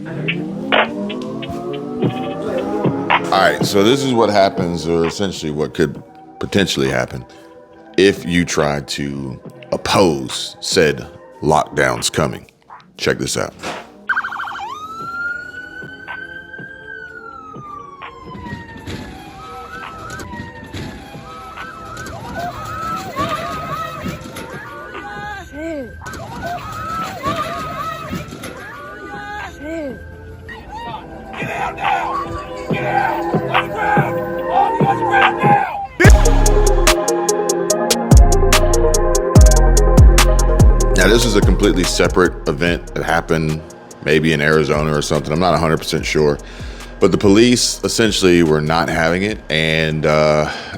All right, so this is what happens, or essentially what could potentially happen, if you try to oppose said lockdowns coming. Check this out. Get out now! Get out! On the ground! On the ground now! Now, this is a completely separate event that happened maybe in Arizona or something. I'm not 100% sure. But the police essentially were not having it, and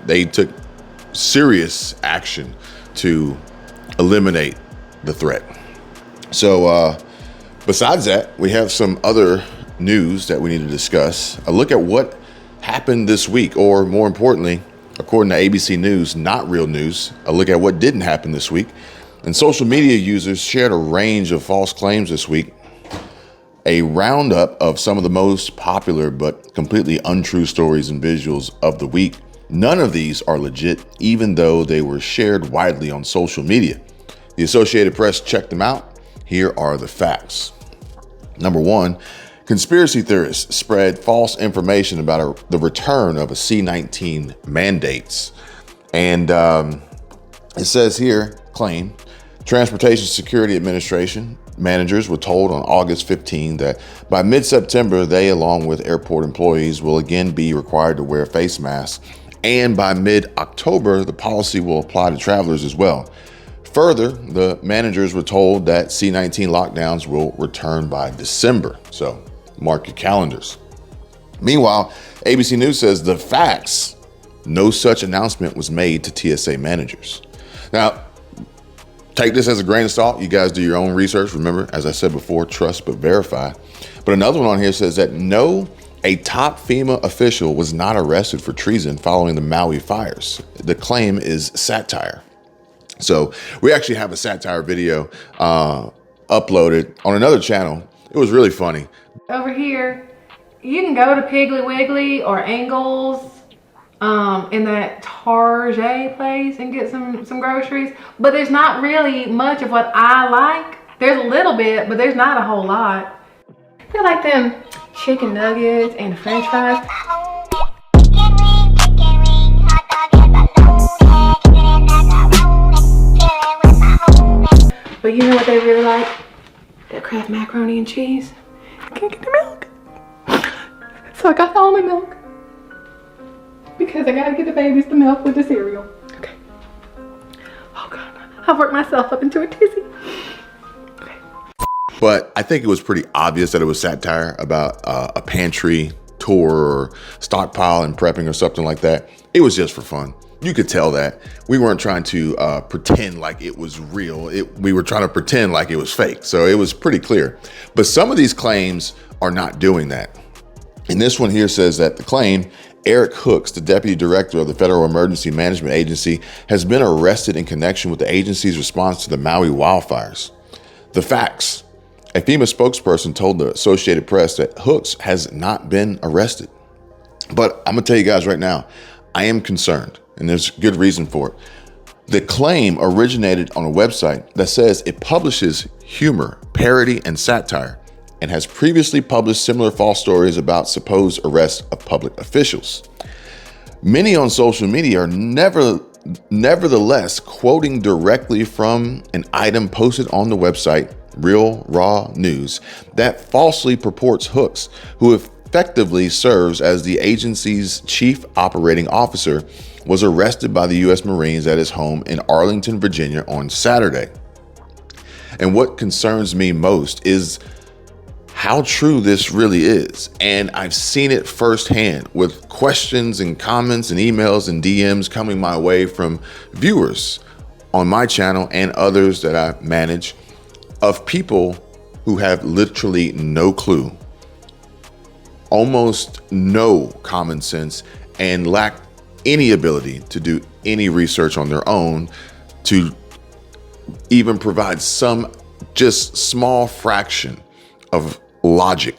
they took serious action to eliminate the threat. So besides that, we have some other news that we need to discuss. A look at what happened this week, or more importantly, according to ABC News, not real news, a look at what didn't happen this week. And social media users shared a range of false claims this week. A roundup of some of the most popular but completely untrue stories and visuals of the week. None of these are legit, even though they were shared widely on social media. The Associated Press checked them out. Here are the facts. Number one, conspiracy theorists spread false information about the return of a C-19 mandates. And it says here, claim, Transportation Security Administration managers were told on August 15 that by mid-September, they, along with airport employees, will again be required to wear face masks. And by mid-October, the policy will apply to travelers as well. Further, the managers were told that C-19 lockdowns will return by December. So mark your calendars. Meanwhile, ABC News says the facts, no such announcement was made to TSA managers. Now, take this as a grain of salt. You guys do your own research. Remember, as I said before, trust but verify. But another one on here says that a top FEMA official was not arrested for treason following the Maui fires. The claim is satire. So we actually have a satire video uploaded on another channel. It was really funny. Over here, you can go to Piggly Wiggly or Angles in that Target place and get some groceries, but there's not really much of what I like. There's a little bit, but there's not a whole lot. I feel like them chicken nuggets and french fries. But you know what they really like? That Kraft macaroni and cheese. I can't get the milk. So I got the almond milk. Because I gotta get the babies the milk with the cereal. Okay. Oh God, I've worked myself up into a tizzy. Okay. But I think it was pretty obvious that it was satire about a pantry tour or stockpile and prepping or something like that. It was just for fun. You could tell that. We weren't trying to pretend like it was real. We were trying to pretend like it was fake. So it was pretty clear. But some of these claims are not doing that. And this one here says that the claim, Eric Hooks, the deputy director of the Federal Emergency Management Agency, has been arrested in connection with the agency's response to the Maui wildfires. The facts. A FEMA spokesperson told the Associated Press that Hooks has not been arrested. But I'm gonna tell you guys right now, I am concerned, and there's good reason for it. The claim originated on a website that says it publishes humor, parody, and satire, and has previously published similar false stories about supposed arrests of public officials. Many on social media are nevertheless quoting directly from an item posted on the website Real Raw News that falsely purports Hooks, who effectively serves as the agency's chief operating officer, was arrested by the U.S. Marines at his home in Arlington, Virginia on Saturday. And what concerns me most is how true this really is. And I've seen it firsthand with questions and comments and emails and DMs coming my way from viewers on my channel and others that I manage, of people who have literally no clue, almost no common sense, and lack any ability to do any research on their own to even provide some just small fraction of logic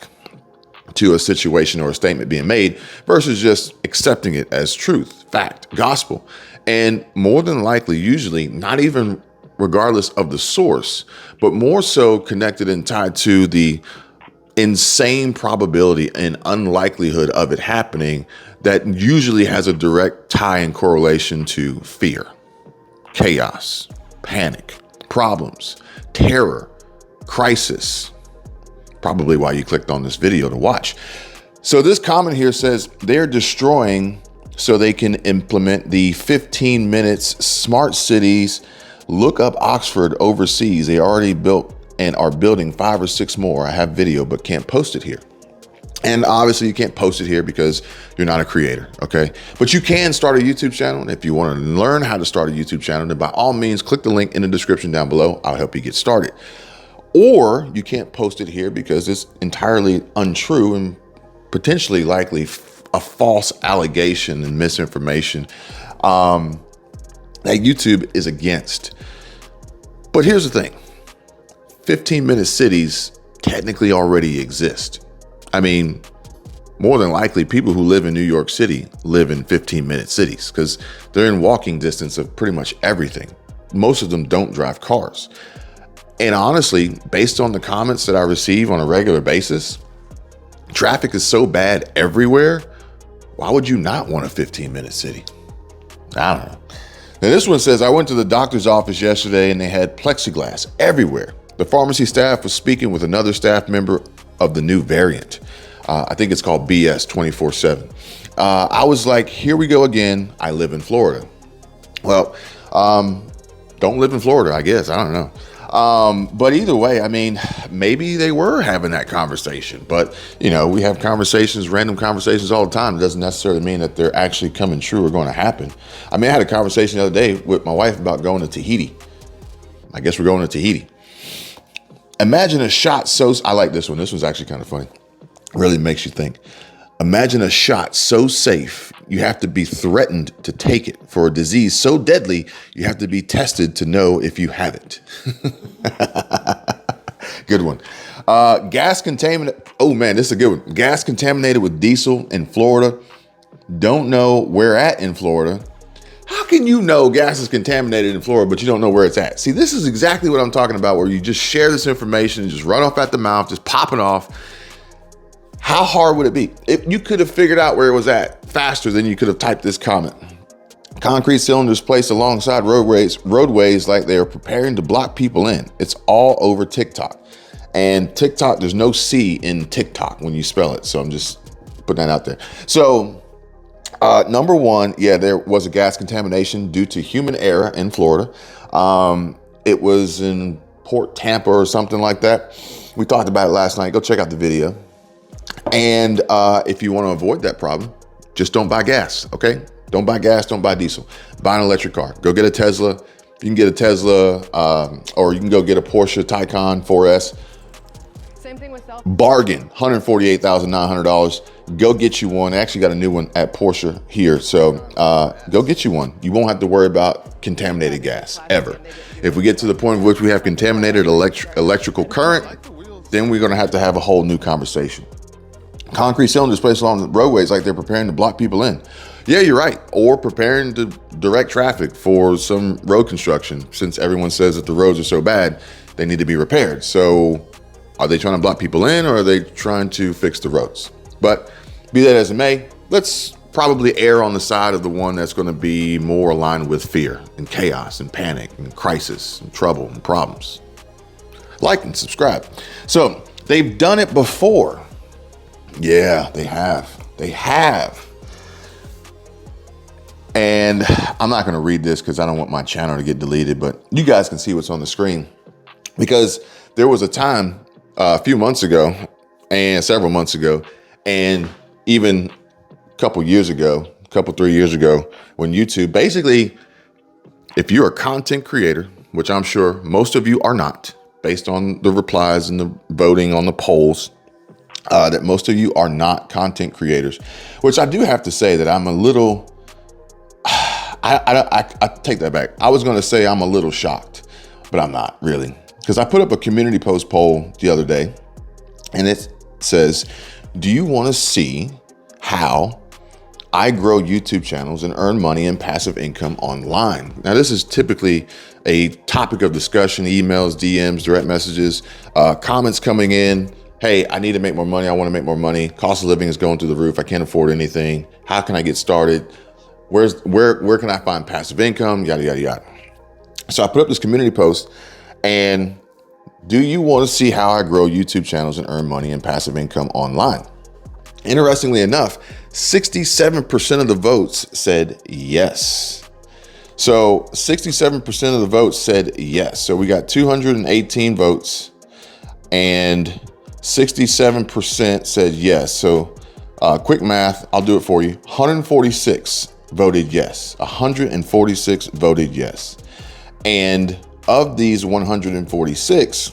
to a situation or a statement being made versus just accepting it as truth, fact, gospel. And more than likely, usually not even regardless of the source, but more so connected and tied to the insane probability and unlikelihood of it happening that usually has a direct tie and correlation to fear, chaos, panic, problems, terror, crisis. Probably why you clicked on this video to watch. So this comment here says they're destroying so they can implement the 15 minutes smart cities. Look up Oxford overseas. They already built and are building 5 or 6 more. I have video, but can't post it here. And obviously you can't post it here because you're not a creator, okay? But you can start a YouTube channel. And if you want to learn how to start a YouTube channel, then by all means, click the link in the description down below. I'll help you get started. Or you can't post it here because it's entirely untrue and potentially likely a false allegation and misinformation that YouTube is against. But here's the thing. 15-minute cities technically already exist. I mean, more than likely, people who live in New York City live in 15-minute cities because they're in walking distance of pretty much everything. Most of them don't drive cars. And honestly, based on the comments that I receive on a regular basis, traffic is so bad everywhere. Why would you not want a 15-minute city? I don't know. Now this one says, I went to the doctor's office yesterday and they had plexiglass everywhere. The pharmacy staff was speaking with another staff member of the new variant. I think it's called BS 24/7. I was like, here we go again. I live in Florida. Well, don't live in Florida, I guess. I don't know. But either way, I mean, maybe they were having that conversation, but you know, we have conversations, random conversations all the time. It doesn't necessarily mean that they're actually coming true or going to happen. I mean, I had a conversation the other day with my wife about going to Tahiti. I guess we're going to Tahiti. Imagine a shot so, I like this one. This one's actually kind of funny. Really makes you think. Imagine a shot so safe, you have to be threatened to take it. For a disease so deadly, you have to be tested to know if you have it. Good one. Gas contaminated. Oh man, this is a good one. Gas contaminated with diesel in Florida. Don't know where at in Florida. How can you know gas is contaminated in Florida, but you don't know where it's at? See, this is exactly what I'm talking about, where you just share this information and just run off at the mouth, just popping off. How hard would it be? If you could have figured out where it was at faster than you could have typed this comment. Concrete cylinders placed alongside roadways like they are preparing to block people in. It's all over TikTok. And TikTok, there's no C in TikTok when you spell it. So I'm just putting that out there. So number one, yeah, there was a gas contamination due to human error in Florida. It was in Port Tampa or something like that. We talked about it last night. Go check out the video. And if you want to avoid that problem, just don't buy gas, okay? Don't buy gas, don't buy diesel. Buy an electric car. Go get a Tesla. You can get a Tesla, or you can go get a Porsche Taycan 4S. Same thing with self. Bargain, $148,900. Go get you one. I actually got a new one at Porsche here. So go get you one. You won't have to worry about contaminated gas, ever. If we get to the point in which we have contaminated electrical current, then we're going to have a whole new conversation. Concrete cylinders placed along the roadways like they're preparing to block people in. Yeah, you're right. Or preparing to direct traffic for some road construction, since everyone says that the roads are so bad, they need to be repaired. So are they trying to block people in, or are they trying to fix the roads? But be that as it may, let's probably err on the side of the one that's going to be more aligned with fear and chaos and panic and crisis and trouble and problems. Like and subscribe. So they've done it before. Yeah, they have. They have. And I'm not going to read this because I don't want my channel to get deleted, but you guys can see what's on the screen, because there was a time a few months ago and several months ago, and even a couple 3 years ago, when YouTube basically, if you're a content creator, which I'm sure most of you are not, based on the replies and the voting on the polls, that most of you are not content creators, which I do have to say that I'm a little, I take that back. I was going to say I'm a little shocked, but I'm not really, because I put up a community post poll the other day, and it says, do you want to see how I grow YouTube channels and earn money and passive income online? Now, this is typically a topic of discussion, emails, DMs, direct messages, comments coming in. Hey, I need to make more money. I want to make more money. Cost of living is going through the roof. I can't afford anything. How can I get started? Where can I find passive income? Yada, yada, yada. So I put up this community post, and do you want to see how I grow YouTube channels and earn money and passive income online? Interestingly enough, 67% of the votes said yes. So 67% of the votes said yes. So we got 218 votes and 67% said yes. So quick math, I'll do it for you. 146 voted yes. 146 voted yes. And of these 146,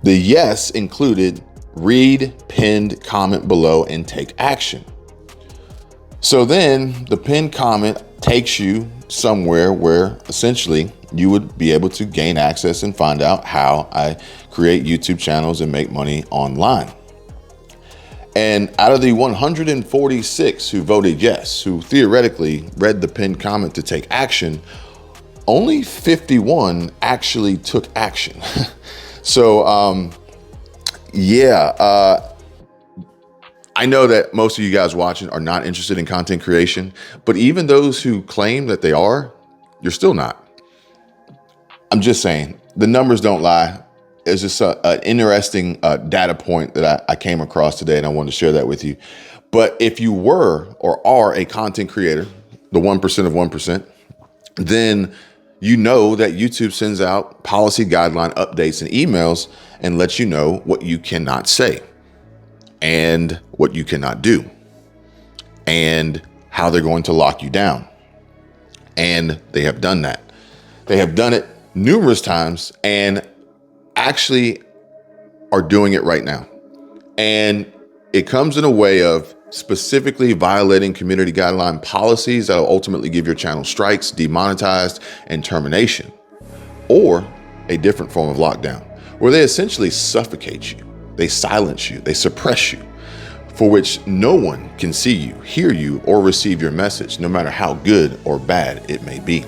the yes included read, pinned comment below, and take action. So then the pinned comment takes you somewhere where essentially you would be able to gain access and find out how I create YouTube channels and make money online. And out of the 146 who voted yes, who theoretically read the pinned comment to take action, only 51 actually took action. So, I know that most of you guys watching are not interested in content creation, but even those who claim that they are, you're still not. I'm just saying, the numbers don't lie. It's just an interesting data point that I came across today, and I wanted to share that with you. But if you were or are a content creator, the 1% of 1%, then you know that YouTube sends out policy guideline updates and emails and lets you know what you cannot say and what you cannot do and how they're going to lock you down. And they have done that. They have done it numerous times and actually are doing it right now. And it comes in a way of specifically violating community guideline policies that will ultimately give your channel strikes, demonetized, and termination, or a different form of lockdown, where they essentially suffocate you, they silence you, they suppress you, for which no one can see you, hear you, or receive your message, no matter how good or bad it may be.